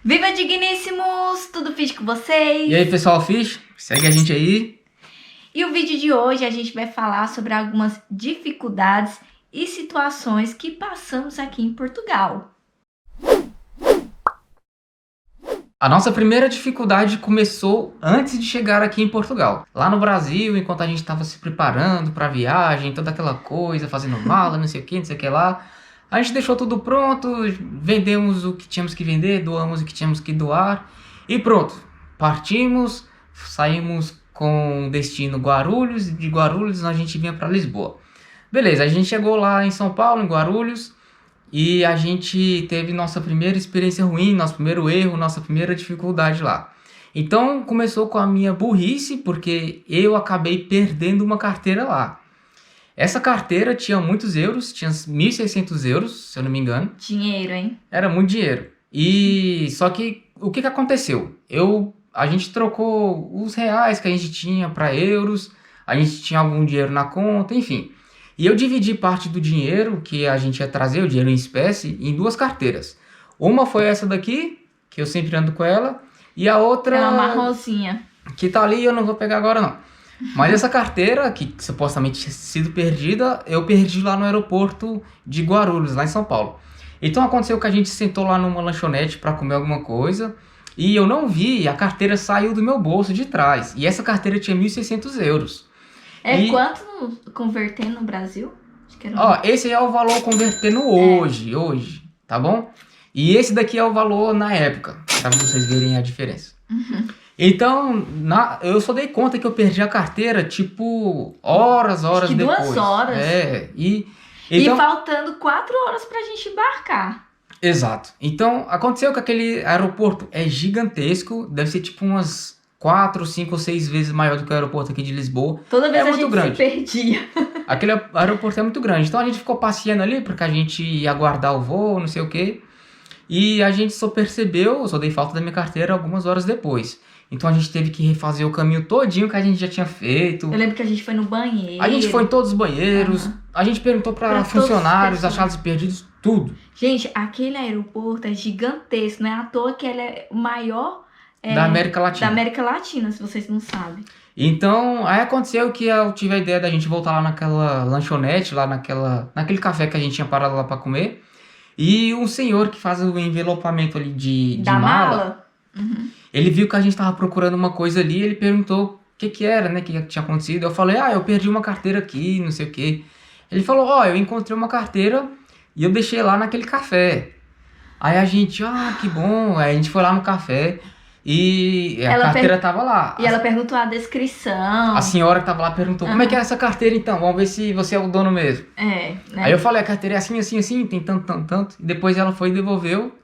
Viva digníssimos! Tudo fixe com vocês? E aí, pessoal, fixe? Segue a gente aí. E o vídeo de hoje a gente vai falar sobre algumas dificuldades e situações que passamos aqui em Portugal. A nossa primeira dificuldade começou antes de chegar aqui em Portugal. Lá no Brasil, enquanto a gente estava se preparando para a viagem, toda aquela coisa, fazendo mala, não sei o que lá. A gente deixou tudo pronto, vendemos o que tínhamos que vender, doamos o que tínhamos que doar e pronto. Partimos, saímos com destino Guarulhos, e de Guarulhos a gente vinha para Lisboa. Beleza, a gente chegou lá em São Paulo, em Guarulhos, e a gente teve nossa primeira experiência ruim, nosso primeiro erro, nossa primeira dificuldade lá. Então começou com a minha burrice, porque eu acabei perdendo uma carteira lá. Essa carteira tinha muitos euros, tinha 1.600 euros, se eu não me engano. Dinheiro, hein? Era muito dinheiro. E só que o que aconteceu? A gente trocou os reais que a gente tinha para euros, a gente tinha algum dinheiro na conta, enfim. E eu dividi parte do dinheiro que a gente ia trazer, o dinheiro em espécie, em duas carteiras. Uma foi essa daqui, que eu sempre ando com ela, e a outra... É uma marronzinha. Que tá ali, eu não vou pegar agora não. Mas essa carteira, que supostamente tinha sido perdida, eu perdi lá no aeroporto de Guarulhos, lá em São Paulo. Então aconteceu que a gente sentou lá numa lanchonete para comer alguma coisa, e eu não vi, a carteira saiu do meu bolso de trás. E essa carteira tinha 1.600 euros. Quanto convertendo no Brasil? Acho que era Ó, esse é o valor convertendo hoje, tá bom? E esse daqui é o valor na época, para vocês verem a diferença. Então, eu só dei conta que eu perdi a carteira, tipo, horas Acho que depois. 2 horas. Então, E faltando 4 horas pra gente embarcar. Exato. Então, aconteceu que aquele aeroporto é gigantesco, deve ser tipo umas 4, 5 ou 6 vezes maior do que o aeroporto aqui de Lisboa. Toda vez É a muito gente grande. se perdia. Aquele aeroporto é muito grande. Então a gente ficou passeando ali porque a gente ia aguardar o voo, não sei o quê. E a gente só dei falta da minha carteira algumas horas depois. Então a gente teve que refazer o caminho todinho que a gente já tinha feito. Eu lembro que a gente foi no banheiro. A gente foi em todos os banheiros. A gente perguntou para funcionários, achados perdidos, tudo. Gente, aquele aeroporto é gigantesco. Não é à toa que ele é o maior... Da América Latina. Da América Latina, se vocês não sabem. Então, aí aconteceu que eu tive a ideia da gente voltar lá naquela lanchonete, lá naquele café que a gente tinha parado lá pra comer. E um senhor que faz o envelopamento ali de mala, ele viu que a gente tava procurando uma coisa ali, ele perguntou o que era, né, o que tinha acontecido. Eu falei, eu perdi uma carteira aqui, não sei o que. Ele falou, eu encontrei uma carteira e eu deixei lá naquele café. Aí a gente, que bom. Aí a gente foi lá no café. E a carteira tava lá. E ela perguntou a descrição. A senhora que tava lá perguntou, como é que é essa carteira então? Vamos ver se você é o dono mesmo. Né? Aí eu falei, a carteira é assim, assim, assim, tem tanto. E depois ela foi e devolveu.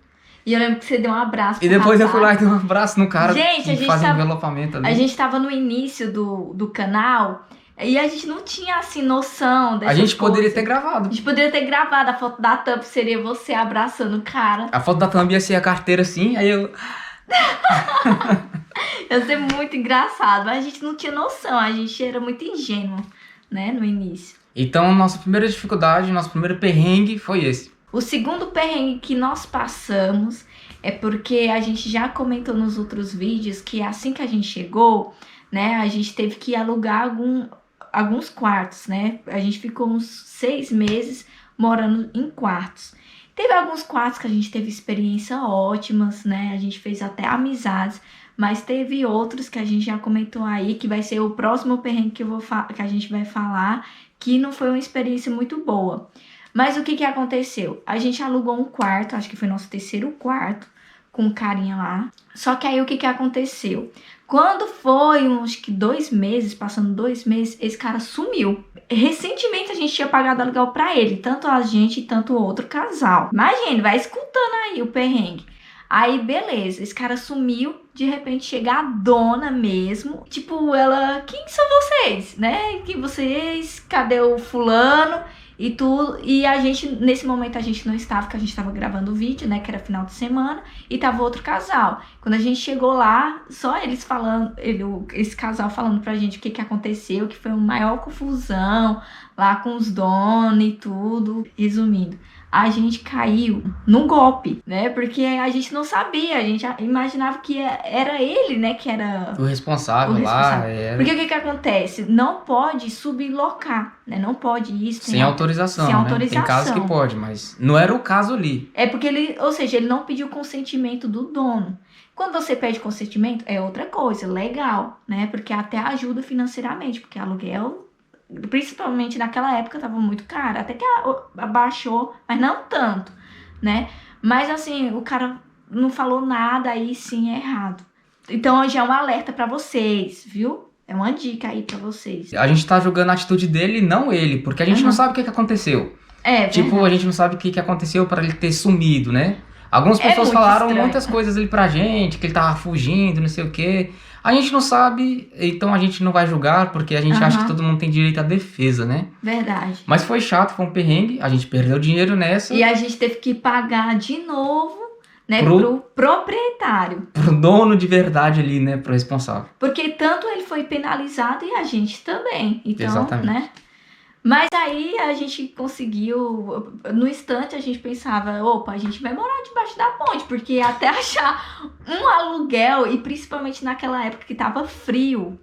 E eu lembro que você deu um abraço pro E depois rapaz. eu fui lá e dei um abraço no cara que faz envelopamento ali. A gente tava no início do canal e a gente não tinha, assim, noção dessas A gente coisas. poderia ter gravado. A gente poderia ter gravado. A foto da thumb seria você abraçando o cara. A foto da thumb ia ser a carteira assim, aí eu... Ia ser muito engraçado, mas a gente não tinha noção, a gente era muito ingênuo, né, no início. Então, nossa primeira dificuldade, nosso primeiro perrengue foi esse. O segundo perrengue que nós passamos é porque a gente já comentou nos outros vídeos que assim que a gente chegou, né, a gente teve que alugar alguns quartos, né, a gente ficou uns 6 meses morando em quartos. Teve alguns quartos que a gente teve experiências ótimas, né? A gente fez até amizades, mas teve outros que a gente já comentou aí, que vai ser o próximo perrengue que a gente vai falar, que não foi uma experiência muito boa. Mas o que aconteceu? A gente alugou um quarto, acho que foi nosso 3º quarto, com um carinha lá. Só que aí o que aconteceu? Quando foi uns 2 meses, passando 2 meses, esse cara sumiu. Recentemente a gente tinha pagado aluguel pra ele, tanto a gente e tanto o outro casal. Imagina, vai escutando aí o perrengue. Aí, beleza, esse cara sumiu, de repente chega a dona mesmo. Tipo, ela, quem são vocês, né? Quem vocês? Cadê o fulano? E tudo, e a gente, nesse momento a gente não estava, porque a gente estava gravando o vídeo, né, que era final de semana, e tava outro casal. Quando a gente chegou lá, só eles falando, esse casal falando pra gente o que aconteceu, que foi uma maior confusão lá com os donos e tudo, resumindo. a gente caiu num golpe, né? Porque a gente não sabia, a gente imaginava que era ele, né, que era O responsável, o responsável. lá era Porque o que acontece? Não pode sublocar, né? Não pode isso. sem autorização, sem né? autorização. Tem casos que pode, mas não era o caso ali. É porque ele, ou seja, ele não pediu consentimento do dono. Quando você pede consentimento, é outra coisa, legal, né? Porque até ajuda financeiramente, porque aluguel, principalmente naquela época, tava muito caro. Até que abaixou, mas não tanto, né? Mas assim, o cara não falou nada, aí sim é errado. Então hoje é um alerta pra vocês, viu? É uma dica aí pra vocês. A gente tá julgando a atitude dele e não ele, porque a gente não sabe o que aconteceu. Tipo, verdade. a gente não sabe o que aconteceu para ele ter sumido, né? Algumas pessoas muito falaram estranho. muitas coisas ali pra gente, que ele tava fugindo, não sei o quê. A gente não sabe, então a gente não vai julgar, porque a gente acha que todo mundo tem direito à defesa, né? Verdade. Mas foi chato, foi um perrengue, a gente perdeu dinheiro nessa. E a gente teve que pagar de novo, né, pro proprietário. Pro dono de verdade ali, né, pro responsável. Porque tanto ele foi penalizado e a gente também. Então, Exatamente. né? Mas aí a gente conseguiu, no instante a gente pensava, opa, a gente vai morar debaixo da ponte, porque até achar um aluguel, e principalmente naquela época que tava frio,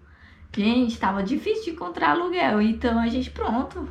gente, tava difícil de encontrar aluguel. Então a gente, pronto.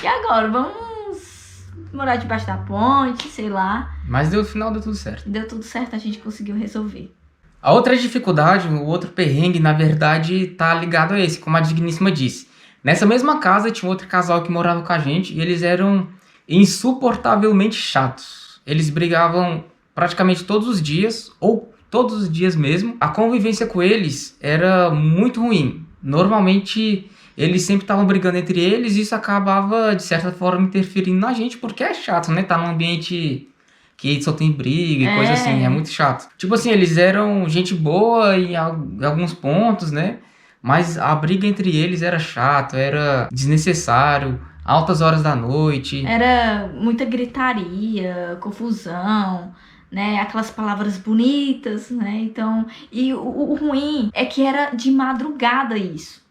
E agora, vamos morar debaixo da ponte, sei lá. Mas no final deu tudo certo. Deu tudo certo, a gente conseguiu resolver. A outra dificuldade, o outro perrengue, na verdade, tá ligado a esse, como a digníssima disse. Nessa mesma casa tinha outro casal que morava com a gente e eles eram insuportavelmente chatos. Eles brigavam praticamente todos os dias, ou todos os dias mesmo. A convivência com eles era muito ruim. Normalmente eles sempre estavam brigando entre eles e isso acabava, de certa forma, interferindo na gente, porque é chato, né? Tá num ambiente que só tem briga e coisa assim, é muito chato. Tipo assim, eles eram gente boa em alguns pontos, né? Mas a briga entre eles era chato, era desnecessário, altas horas da noite. Era muita gritaria, confusão, né? Aquelas palavras bonitas, né? Então, e o ruim é que era de madrugada isso.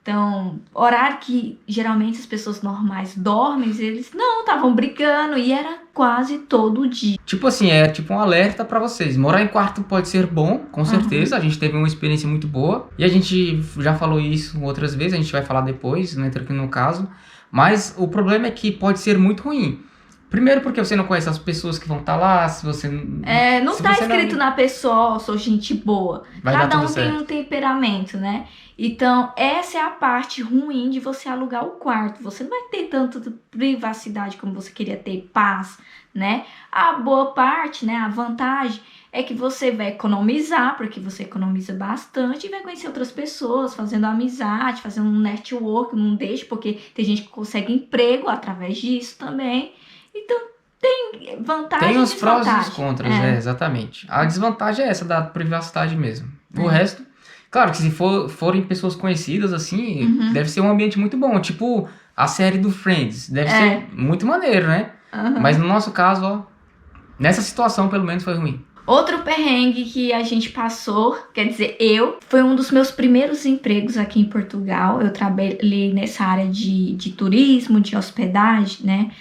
Então, horário que geralmente as pessoas normais dormem, eles não, estavam brigando e era quase todo dia. Tipo assim, é tipo um alerta pra vocês. Morar em quarto pode ser bom, com certeza. A gente teve uma experiência muito boa. E a gente já falou isso outras vezes, a gente vai falar depois, não entra aqui no caso. Mas o problema é que pode ser muito ruim. Primeiro porque você não conhece as pessoas que vão estar lá, se você... não se tá você escrito na pessoa, sou gente boa. Vai dar Cada tudo um tem certo. um temperamento, né? Então, essa é a parte ruim de você alugar o quarto. Você não vai ter tanta privacidade como você queria ter, paz, né? A boa parte, né? A vantagem é que você vai economizar, porque você economiza bastante e vai conhecer outras pessoas, fazendo amizade, fazendo um network, não deixa, porque tem gente que consegue emprego através disso também. Então, tem vantagem Tem e os prós e desvantagem. os contras, exatamente. A desvantagem é essa da privacidade mesmo. O resto, claro que se forem pessoas conhecidas, assim, deve ser um ambiente muito bom. Tipo a série do Friends. Deve ser muito maneiro, né? Mas no nosso caso, ó, nessa situação pelo menos foi ruim. Outro perrengue que a gente passou, quer dizer, foi um dos meus primeiros empregos aqui em Portugal. Eu trabalhei nessa área de turismo, de hospedagem, né?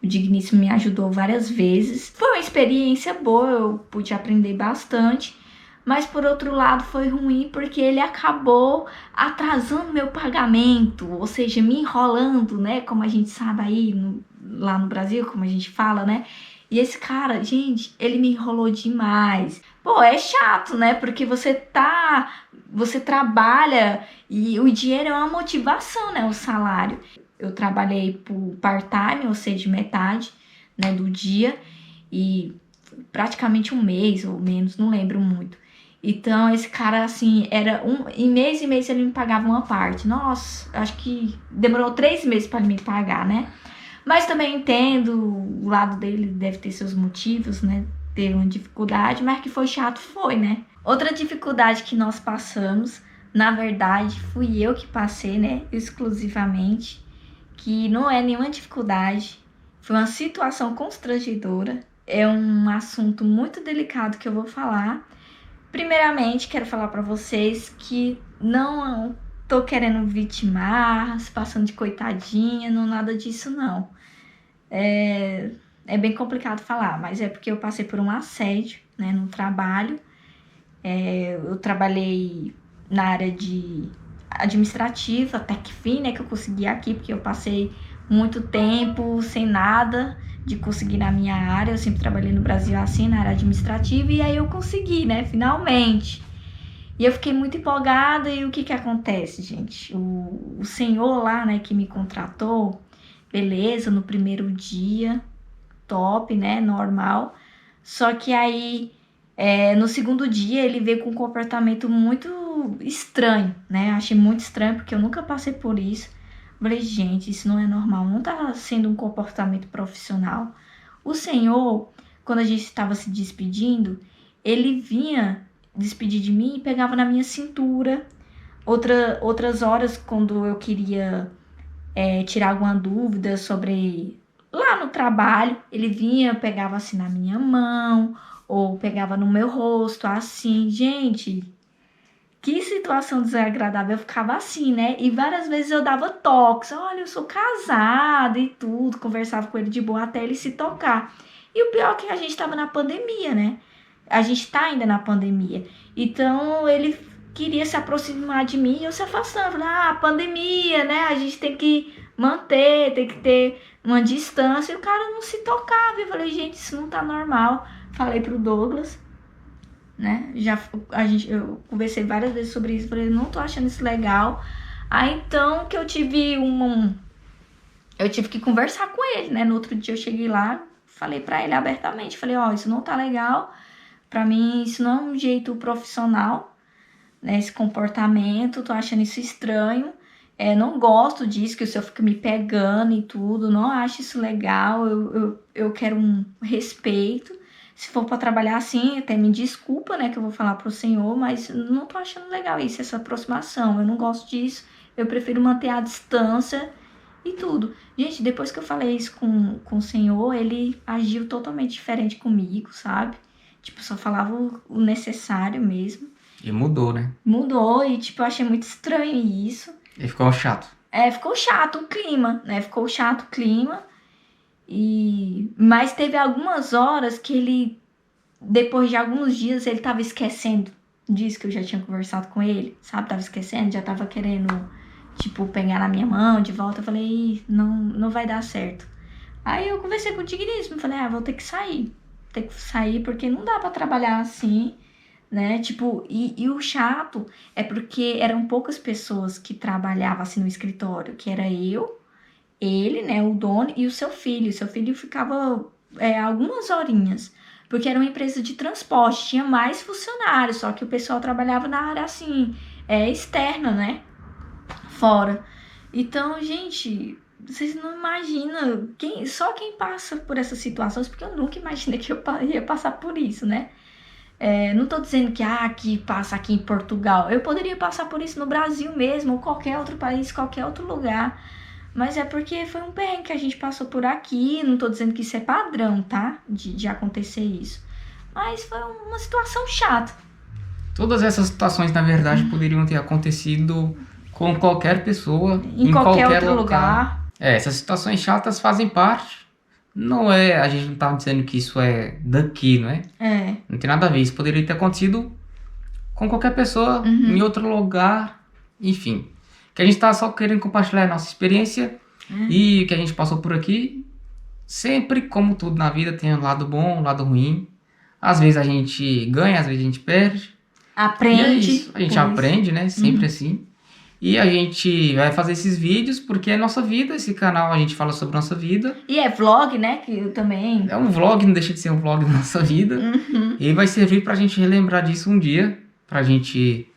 O Digníssimo me ajudou várias vezes. Foi uma experiência boa, eu pude aprender bastante. Mas por outro lado foi ruim porque ele acabou atrasando meu pagamento, ou seja, me enrolando, né? Como a gente sabe aí lá no Brasil, como a gente fala, né? E esse cara, gente, ele me enrolou demais. Pô, é chato, né? Porque você trabalha e o dinheiro é uma motivação, né? O salário. Eu trabalhei por part-time, ou seja, metade, né, do dia. E praticamente um mês ou menos, não lembro muito. Então, esse cara, assim, em mês e mês ele me pagava uma parte. Nossa, acho que demorou 3 meses para ele me pagar, né? Mas também entendo, o lado dele deve ter seus motivos, né? Ter uma dificuldade, mas que foi chato, foi, né? Outra dificuldade que nós passamos, na verdade, fui eu que passei, né? Exclusivamente. Que não é nenhuma dificuldade. Foi uma situação constrangedora. É um assunto muito delicado que eu vou falar. Primeiramente, quero falar para vocês que não tô querendo vitimar, se passando de coitadinha, não nada disso não. é bem complicado falar, mas é porque eu passei por um assédio, né, no trabalho. Eu trabalhei na área de administrativa, até que fim, né, que eu consegui aqui, porque eu passei muito tempo sem nada de conseguir na minha área. Eu sempre trabalhei no Brasil assim, na área administrativa, e aí eu consegui, né, finalmente. E eu fiquei muito empolgada, e o que acontece, gente? O senhor lá, né, que me contratou, beleza, no primeiro dia, top, né, normal. Só que aí, no segundo dia, ele veio com um comportamento muito estranho, né? Achei muito estranho, porque eu nunca passei por isso. Falei, gente, isso não é normal, não tá sendo um comportamento profissional. O senhor, quando a gente estava se despedindo, ele vinha despedir de mim e pegava na minha cintura. Outras horas, quando eu queria tirar alguma dúvida sobre lá no trabalho, ele vinha, pegava assim na minha mão, ou pegava no meu rosto, assim. Gente, que situação desagradável. Eu ficava assim, né? E várias vezes eu dava toques. Olha, eu sou casada e tudo. Conversava com ele de boa até ele se tocar. E o pior é que a gente tava na pandemia, né? A gente tá ainda na pandemia. Então, ele queria se aproximar de mim e eu se afastando. Falei, pandemia, né? A gente tem que manter, tem que ter uma distância. E o cara não se tocava. Eu falei, gente, isso não tá normal. Falei pro Douglas, né? Eu conversei várias vezes sobre isso. Falei, não tô achando isso legal. Aí então que eu tive eu tive que conversar com ele, né? No outro dia eu cheguei lá, falei pra ele abertamente. Falei, isso não tá legal. Pra mim, isso não é um jeito profissional, né? Esse comportamento, tô achando isso estranho. Não gosto disso, que o senhor fica me pegando e tudo. Não acho isso legal. Eu quero um respeito. Se for pra trabalhar assim, até me desculpa, né? Que eu vou falar pro senhor, mas não tô achando legal isso, essa aproximação. Eu não gosto disso. Eu prefiro manter a distância e tudo. Gente, depois que eu falei isso com o senhor, ele agiu totalmente diferente comigo, sabe? Tipo, só falava o necessário mesmo. E mudou, né? Mudou e, tipo, eu achei muito estranho isso. E ficou chato. Ficou chato o clima, né? Ficou chato o clima. Mas teve algumas horas que ele, depois de alguns dias, ele tava esquecendo disso que eu já tinha conversado com ele, sabe? Tava esquecendo, já tava querendo, tipo, pegar na minha mão de volta. Eu falei, não vai dar certo. Aí eu conversei com o digníssimo, falei, vou ter que sair. Ter que sair porque não dá pra trabalhar assim, né? Tipo, e o chato é porque eram poucas pessoas que trabalhavam assim no escritório, que era ele, né, o dono e o seu filho. O seu filho ficava algumas horinhas, porque era uma empresa de transporte, tinha mais funcionários, só que o pessoal trabalhava na área assim, externa, né? Fora. Então, gente, vocês não imaginam, só quem passa por essas situações, porque eu nunca imaginei que eu ia passar por isso, né? Não tô dizendo que passa aqui em Portugal. Eu poderia passar por isso no Brasil mesmo, ou qualquer outro país, qualquer outro lugar. Mas é porque foi um perrengue que a gente passou por aqui. Não tô dizendo que isso é padrão, tá? De acontecer isso. Mas foi uma situação chata. Todas essas situações, na verdade, poderiam ter acontecido com qualquer pessoa, em qualquer outro lugar. Essas situações chatas fazem parte. Não é, a gente não tá dizendo que isso é daqui, não é? Não tem nada a ver. Isso poderia ter acontecido com qualquer pessoa, em outro lugar, enfim. Que a gente tá só querendo compartilhar a nossa experiência e o que a gente passou por aqui. Sempre, como tudo na vida, tem um lado bom, um lado ruim. Às vezes a gente ganha, às vezes a gente perde. Aprende. E é isso. A gente aprende, né? Sempre assim. E a gente vai fazer esses vídeos porque é nossa vida. Esse canal a gente fala sobre nossa vida. E é vlog, né? Que eu também... É um vlog, não deixa de ser um vlog da nossa vida. E vai servir pra gente relembrar disso um dia. Pra gente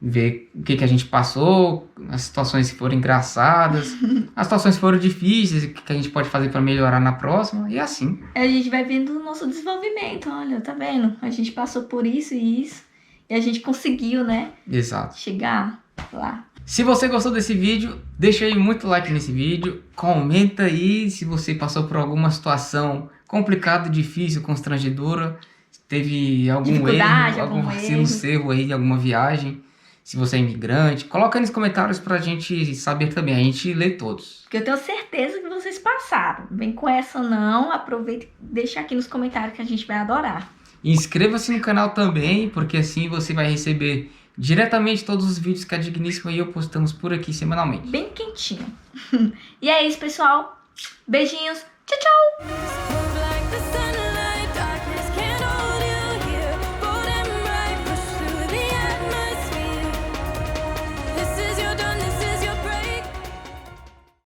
ver o que a gente passou. As situações que foram engraçadas. As situações que foram difíceis. O que a gente pode fazer pra melhorar na próxima. E assim. A gente vai vendo o nosso desenvolvimento. Olha, tá vendo? A gente passou por isso e isso. E a gente conseguiu, né? Exato. Chegar lá. Se você gostou desse vídeo, deixa aí muito like nesse vídeo, comenta aí se você passou por alguma situação complicada, difícil, constrangedora, teve algum erro, algum vacilo seu aí de alguma viagem. se você é imigrante. Coloca aí nos comentários pra gente saber também, a gente lê todos. Porque eu tenho certeza que vocês passaram. Vem com essa não, aproveita e deixa aqui nos comentários que a gente vai adorar. Inscreva-se no canal também, porque assim você vai receber diretamente todos os vídeos que a Digníssima e eu postamos por aqui semanalmente. Bem quentinho. E é isso, pessoal. Beijinhos. Tchau, tchau.